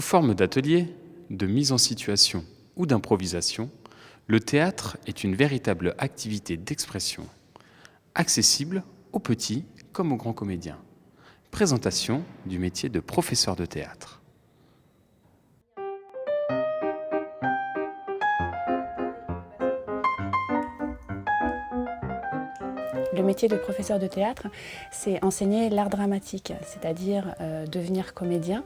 forme d'atelier, de mise en situation ou d'improvisation, le théâtre est une véritable activité d'expression, accessible aux petits comme aux grands comédiens. Présentation du métier de professeur de théâtre. Le métier de professeur de théâtre, c'est enseigner l'art dramatique, c'est-à-dire devenir comédien.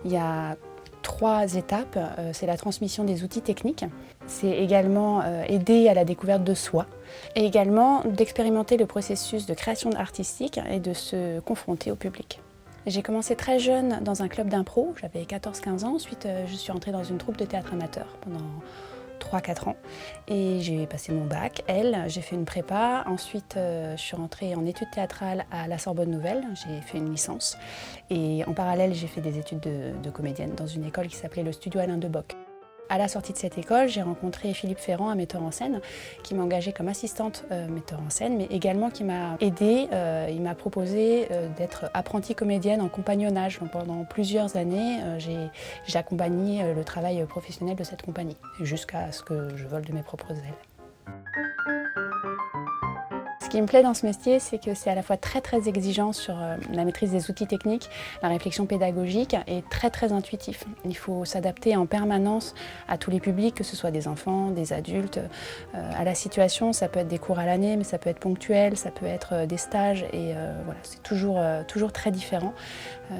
Il y a 3 étapes. C'est la transmission des outils techniques, c'est également aider à la découverte de soi, et également d'expérimenter le processus de création artistique et de se confronter au public. J'ai commencé très jeune dans un club d'impro, j'avais 14-15 ans, ensuite je suis entrée dans une troupe de théâtre amateur pendant 3-4 ans et j'ai passé mon bac, j'ai fait une prépa, ensuite je suis rentrée en études théâtrales à la Sorbonne Nouvelle, j'ai fait une licence et en parallèle j'ai fait des études de comédienne dans une école qui s'appelait le Studio Alain de Bock. À la sortie de cette école, j'ai rencontré Philippe Ferrand, un metteur en scène, qui m'a engagée comme assistante metteur en scène, mais également qui m'a aidée. Il m'a proposé d'être apprentie comédienne en compagnonnage. Donc pendant plusieurs années, j'ai accompagné le travail professionnel de cette compagnie, jusqu'à ce que je vole de mes propres ailes. Ce qui me plaît dans ce métier, c'est que c'est à la fois très exigeant sur la maîtrise des outils techniques, la réflexion pédagogique et très intuitif. Il faut s'adapter en permanence à tous les publics, que ce soit des enfants, des adultes, à la situation. Ça peut être des cours à l'année, mais ça peut être ponctuel, ça peut être des stages et voilà, c'est toujours très différent.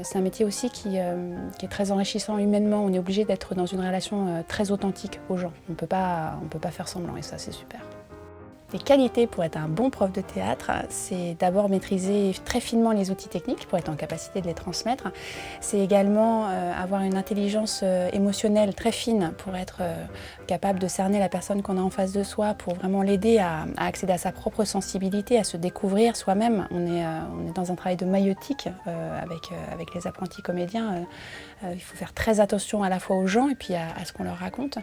C'est un métier aussi qui est très enrichissant humainement. On est obligé d'être dans une relation très authentique aux gens. On peut pas faire semblant et ça c'est super. Les qualités pour être un bon prof de théâtre, c'est d'abord maîtriser très finement les outils techniques pour être en capacité de les transmettre. C'est également avoir une intelligence émotionnelle très fine pour être capable de cerner la personne qu'on a en face de soi, pour vraiment l'aider à accéder à sa propre sensibilité, à se découvrir soi-même. On est dans un travail de maïeutique avec les apprentis comédiens. Il faut faire très attention à la fois aux gens et puis à ce qu'on leur raconte.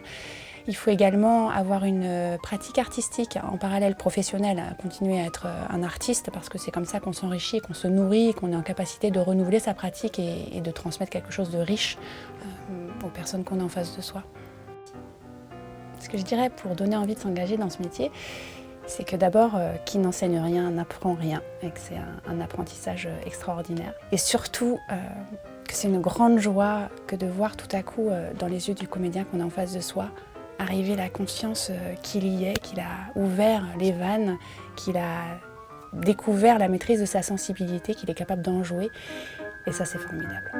Il faut également avoir une pratique artistique en parallèle professionnelle, continuer à être un artiste parce que c'est comme ça qu'on s'enrichit, qu'on se nourrit, et qu'on est en capacité de renouveler sa pratique et de transmettre quelque chose de riche aux personnes qu'on a en face de soi. Ce que je dirais pour donner envie de s'engager dans ce métier, c'est que d'abord, qui n'enseigne rien n'apprend rien et que c'est un apprentissage extraordinaire. Et surtout, que c'est une grande joie que de voir tout à coup dans les yeux du comédien qu'on a en face de soi arriver la conscience qu'il y est, qu'il a ouvert les vannes, qu'il a découvert la maîtrise de sa sensibilité, qu'il est capable d'en jouer. Et ça, c'est formidable.